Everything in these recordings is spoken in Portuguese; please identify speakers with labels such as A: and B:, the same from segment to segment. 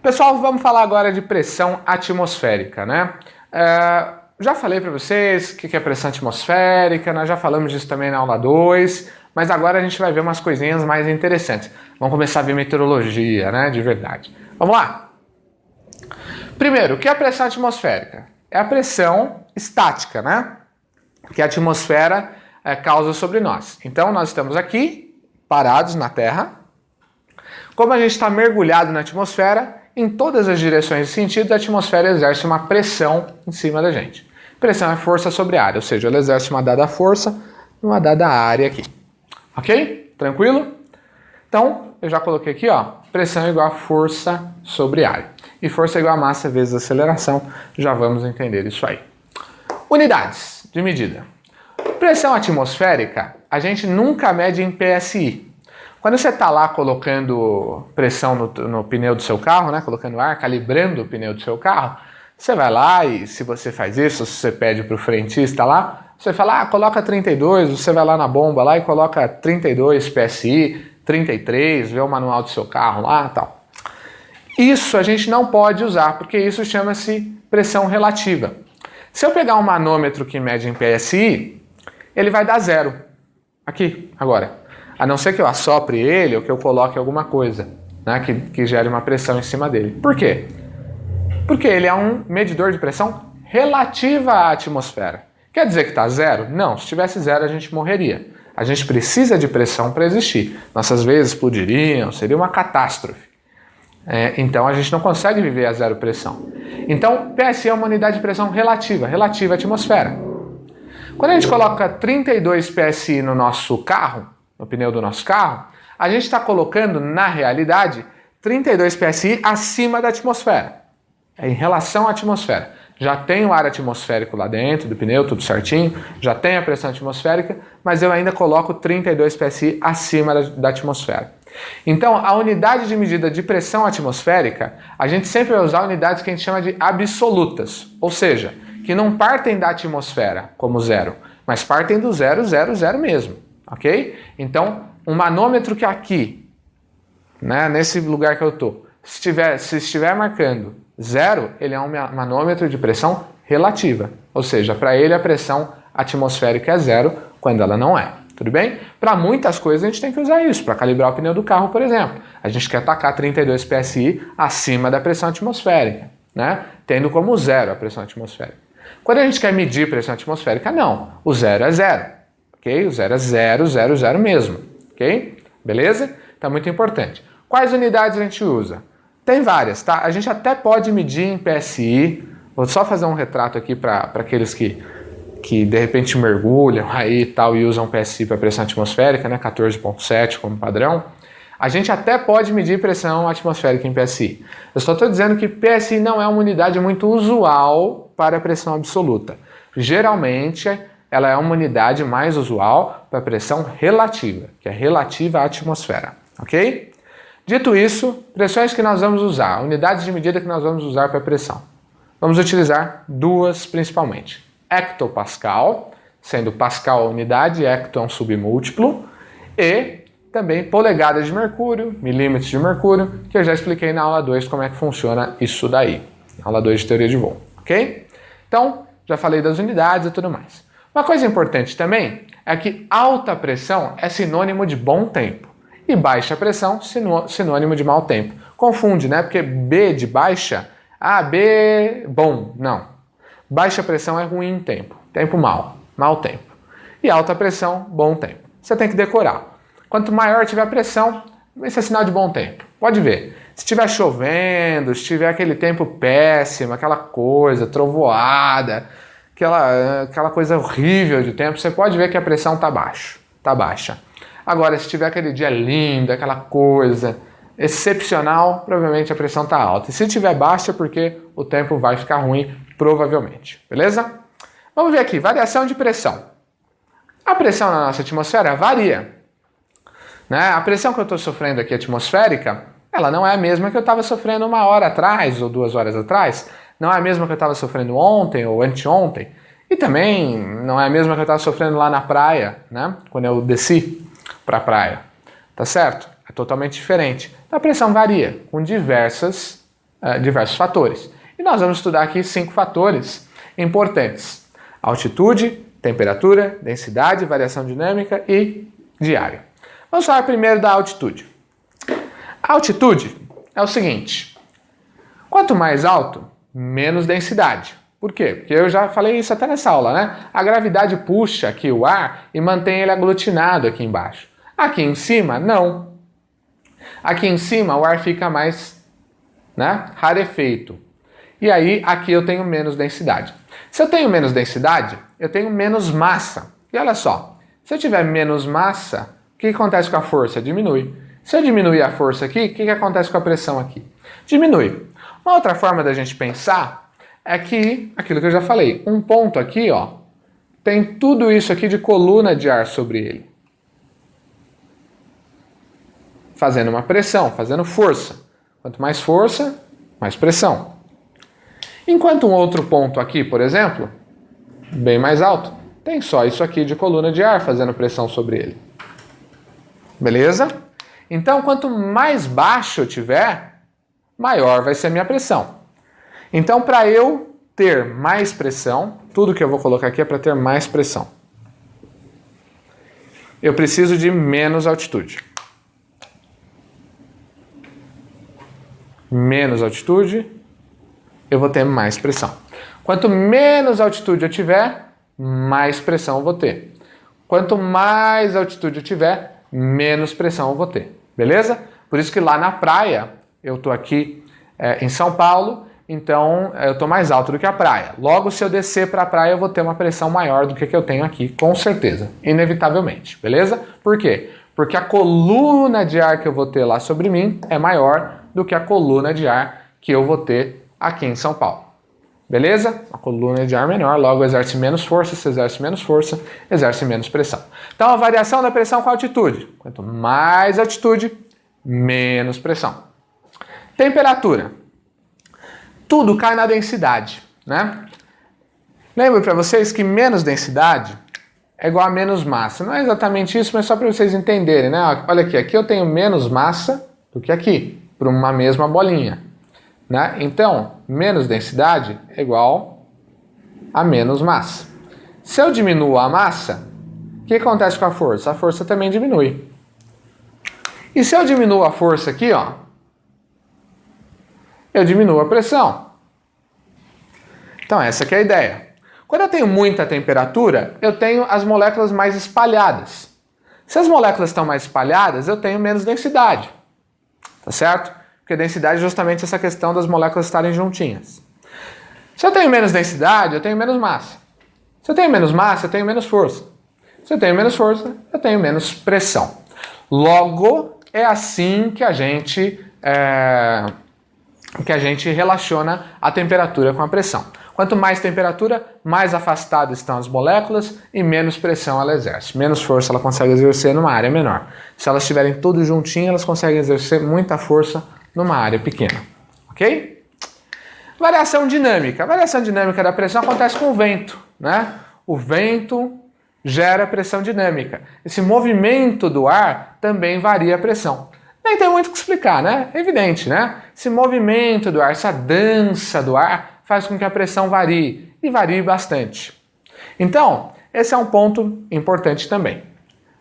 A: Pessoal, vamos falar agora de pressão atmosférica, né? Já falei para vocês o que é pressão atmosférica, nós já falamos disso também na aula 2, mas agora a gente vai ver umas coisinhas mais interessantes. Vamos começar a ver meteorologia, né? De verdade. Vamos lá? Primeiro, o que é a pressão atmosférica? É a pressão estática, né? Que a atmosfera causa sobre nós. Então, nós estamos aqui, parados na Terra. Como a gente está mergulhado na atmosfera, em todas as direções e sentidos, a atmosfera exerce uma pressão em cima da gente. Pressão é força sobre área, ou seja, ela exerce uma dada força numa dada área aqui. Ok? Tranquilo? Então, eu já coloquei aqui, ó, pressão é igual a força sobre área. E força é igual a massa vezes aceleração, já vamos entender isso aí. Unidades de medida. Pressão atmosférica, a gente nunca mede em PSI. Quando você está lá colocando pressão no pneu do seu carro, né, colocando ar, calibrando o pneu do seu carro, você vai lá e se você faz isso, se você pede para o frentista lá, você fala, coloca 32, você vai lá na bomba lá e coloca 32 PSI, 33, vê o manual do seu carro lá e tal. Isso a gente não pode usar, porque isso chama-se pressão relativa. Se eu pegar um manômetro que mede em PSI, ele vai dar 0. Aqui, agora. A não ser que eu assopre ele ou que eu coloque alguma coisa, né, que gere uma pressão em cima dele. Por quê? Porque ele é um medidor de pressão relativa à atmosfera. Quer dizer que está 0? Não, se tivesse 0 a gente morreria. A gente precisa de pressão para existir. Nossas veias explodiriam, seria uma catástrofe. Então a gente não consegue viver a 0 pressão. Então PSI é uma unidade de pressão relativa à atmosfera. Quando a gente coloca 32 PSI no nosso carro, no pneu do nosso carro, a gente está colocando, na realidade, 32 PSI acima da atmosfera. Em relação à atmosfera. Já tem o ar atmosférico lá dentro do pneu, tudo certinho, já tem a pressão atmosférica, mas eu ainda coloco 32 PSI acima da atmosfera. Então, a unidade de medida de pressão atmosférica, a gente sempre vai usar unidades que a gente chama de absolutas, ou seja, que não partem da atmosfera como 0, mas partem do 0, 0, 0 mesmo. Ok? Então, um manômetro que aqui, né, nesse lugar que eu estou, se estiver marcando 0, ele é um manômetro de pressão relativa. Ou seja, para ele a pressão atmosférica é 0 quando ela não é. Tudo bem? Para muitas coisas a gente tem que usar isso. Para calibrar o pneu do carro, por exemplo. A gente quer tacar 32 PSI acima da pressão atmosférica, né? Tendo como 0 a pressão atmosférica. Quando a gente quer medir pressão atmosférica, não. O 0 é 0. Ok? O 0 é 0, 0, 0 mesmo. Ok? Beleza? Então é muito importante. Quais unidades a gente usa? Tem várias, tá? A gente até pode medir em PSI. Vou só fazer um retrato aqui para aqueles que de repente mergulham aí e tal e usam PSI para pressão atmosférica, né? 14.7 como padrão. A gente até pode medir pressão atmosférica em PSI. Eu só estou dizendo que PSI não é uma unidade muito usual para a pressão absoluta. Geralmente, ela é uma unidade mais usual para pressão relativa, que é relativa à atmosfera, ok? Dito isso, pressões que nós vamos usar, unidades de medida que nós vamos usar para pressão. Vamos utilizar duas principalmente. Hectopascal, sendo pascal a unidade, hecto é um submúltiplo, e também polegadas de mercúrio, milímetros de mercúrio, que eu já expliquei na aula 2 como é que funciona isso daí, aula 2 de teoria de voo, ok? Então, já falei das unidades e tudo mais. Uma coisa importante também é que alta pressão é sinônimo de bom tempo e baixa pressão sinônimo de mau tempo. Confunde, né? Porque B de baixa, B bom, não. Baixa pressão é ruim tempo, tempo mau tempo. E alta pressão, bom tempo. Você tem que decorar. Quanto maior tiver a pressão, isso é sinal de bom tempo. Pode ver. Se estiver chovendo, se tiver aquele tempo péssimo, aquela coisa, trovoada, aquela coisa horrível de tempo, você pode ver que a pressão está baixa. Agora, se tiver aquele dia lindo, aquela coisa excepcional, provavelmente a pressão está alta. E se tiver baixa, é porque o tempo vai ficar ruim, provavelmente. Beleza? Vamos ver aqui, variação de pressão. A pressão na nossa atmosfera varia. Né? A pressão que eu estou sofrendo aqui atmosférica, ela não é a mesma que eu estava sofrendo 1 hora atrás ou 2 horas atrás. Não é a mesma que eu estava sofrendo ontem ou anteontem. E também não é a mesma que eu estava sofrendo lá na praia, né? Quando eu desci para a praia. Tá certo? É totalmente diferente. A pressão varia com diversas diversos fatores. E nós vamos estudar aqui 5 fatores importantes: altitude, temperatura, densidade, variação dinâmica e diária. Vamos falar primeiro da altitude. A altitude é o seguinte: quanto mais alto, menos densidade. Por quê? Porque eu já falei isso até nessa aula, né? A gravidade puxa aqui o ar e mantém ele aglutinado aqui embaixo. Aqui em cima, não. Aqui em cima o ar fica mais, rarefeito. E aí aqui eu tenho menos densidade. Se eu tenho menos densidade, eu tenho menos massa. E olha só, se eu tiver menos massa, o que acontece com a força? Diminui. Se eu diminuir a força aqui, o que acontece com a pressão aqui? Diminui. Uma outra forma da gente pensar é que, aquilo que eu já falei, um ponto aqui, ó, tem tudo isso aqui de coluna de ar sobre ele. Fazendo uma pressão, fazendo força. Quanto mais força, mais pressão. Enquanto um outro ponto aqui, por exemplo, bem mais alto, tem só isso aqui de coluna de ar fazendo pressão sobre ele. Beleza? Então, quanto mais baixo eu tiver, maior vai ser a minha pressão. Então, para eu ter mais pressão, tudo que eu vou colocar aqui é para ter mais pressão. Eu preciso de menos altitude. Menos altitude, eu vou ter mais pressão. Quanto menos altitude eu tiver, mais pressão eu vou ter. Quanto mais altitude eu tiver, menos pressão eu vou ter. Beleza? Por isso que lá na praia, eu estou aqui em São Paulo, então eu estou mais alto do que a praia. Logo, se eu descer para a praia, eu vou ter uma pressão maior do que eu tenho aqui, com certeza, inevitavelmente. Beleza? Por quê? Porque a coluna de ar que eu vou ter lá sobre mim é maior do que a coluna de ar que eu vou ter aqui em São Paulo. Beleza? A coluna de ar menor, logo exerce menos força, se exerce menos força, exerce menos pressão. Então a variação da pressão com a altitude. Quanto mais altitude, menos pressão. Temperatura. Tudo cai na densidade, né? Lembro para vocês que menos densidade é igual a menos massa. Não é exatamente isso, mas só para vocês entenderem, né? Olha aqui eu tenho menos massa do que aqui, para uma mesma bolinha. Né? Então, menos densidade é igual a menos massa. Se eu diminuo a massa, o que acontece com a força? A força também diminui. E se eu diminuo a força aqui, ó, eu diminuo a pressão. Então, essa que é a ideia. Quando eu tenho muita temperatura, eu tenho as moléculas mais espalhadas. Se as moléculas estão mais espalhadas, eu tenho menos densidade. Tá certo? Porque densidade é justamente essa questão das moléculas estarem juntinhas. Se eu tenho menos densidade, eu tenho menos massa. Se eu tenho menos massa, eu tenho menos força. Se eu tenho menos força, eu tenho menos pressão. Logo, é assim que a gente relaciona a temperatura com a pressão. Quanto mais temperatura, mais afastadas estão as moléculas e menos pressão ela exerce. Menos força ela consegue exercer numa área menor. Se elas estiverem todas juntinhas, elas conseguem exercer muita força numa área pequena. Ok? Variação dinâmica. A variação dinâmica da pressão acontece com o vento, né? O vento gera pressão dinâmica. Esse movimento do ar também varia a pressão. Nem tem muito o que explicar, né? É evidente, né? Esse movimento do ar, essa dança do ar faz com que a pressão varie, e varie bastante. Então, esse é um ponto importante também.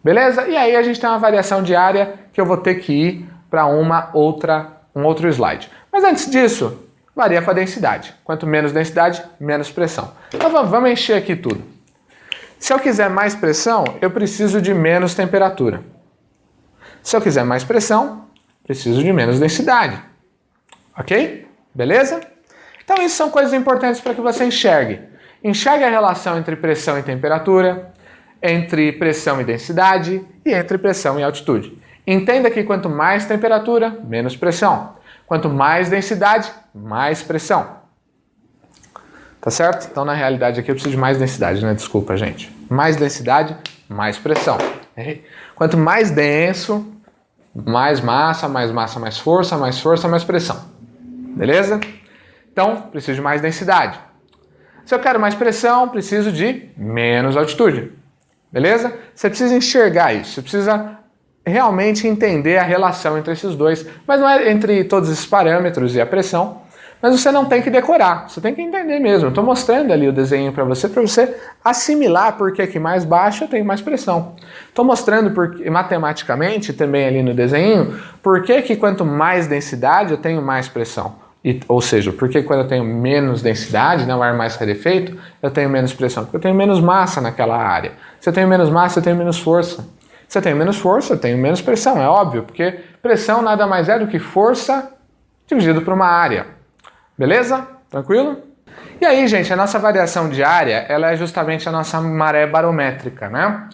A: Beleza? E aí a gente tem uma variação diária que eu vou ter que ir para um outro slide. Mas antes disso, varia com a densidade. Quanto menos densidade, menos pressão. Então vamos encher aqui tudo. Se eu quiser mais pressão, eu preciso de menos temperatura. Se eu quiser mais pressão, preciso de menos densidade. Ok? Beleza? Então isso são coisas importantes para que você enxergue. Enxergue a relação entre pressão e temperatura, entre pressão e densidade e entre pressão e altitude. Entenda que quanto mais temperatura, menos pressão. Quanto mais densidade, mais pressão. Tá certo? Então na realidade aqui eu preciso de mais densidade, né? Desculpa, gente. Mais densidade, mais pressão. Quanto mais denso, mais massa, mais força, mais pressão. Beleza? Então, preciso de mais densidade. Se eu quero mais pressão, preciso de menos altitude. Beleza? Você precisa enxergar isso. Você precisa realmente entender a relação entre esses dois, mas não é entre todos esses parâmetros e a pressão, mas você não tem que decorar, você tem que entender mesmo. Eu estou mostrando ali o desenho para você assimilar por que mais baixo eu tenho mais pressão. Estou mostrando matematicamente também ali no desenho por que quanto mais densidade eu tenho mais pressão. Ou seja, porque quando eu tenho menos densidade, né, o ar mais rarefeito, eu tenho menos pressão, porque eu tenho menos massa naquela área. Se eu tenho menos massa, eu tenho menos força. Se eu tenho menos força, eu tenho menos pressão, é óbvio, porque pressão nada mais é do que força dividido por uma área. Beleza? Tranquilo? E aí, gente, a nossa variação diária, ela é justamente a nossa maré barométrica, né?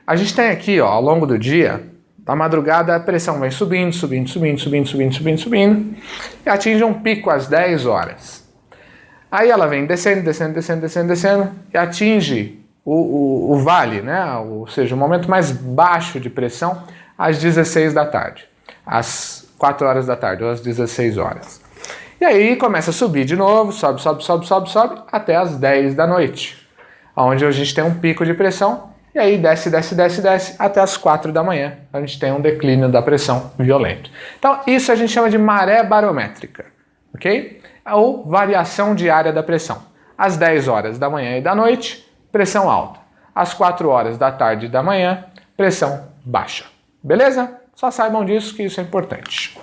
A: A gente tem aqui, ó, ao longo do dia, da madrugada, a pressão vem subindo, subindo, subindo, subindo, subindo, subindo, subindo, e atinge um pico às 10 horas. Aí ela vem descendo, descendo, descendo, descendo, descendo, e atinge o vale, né? Ou seja, o momento mais baixo de pressão, às 16 da tarde. Às 4 horas da tarde, ou às 16 horas. E aí começa a subir de novo, sobe, sobe, sobe, sobe, sobe, até as 10 da noite, onde a gente tem um pico de pressão, e aí desce, desce, desce, desce, até as 4 da manhã, a gente tem um declínio da pressão violento. Então isso a gente chama de maré barométrica, ok? Ou variação diária da pressão. Às 10 horas da manhã e da noite, pressão alta. Às 4 horas da tarde e da manhã, pressão baixa. Beleza? Só saibam disso, que isso é importante.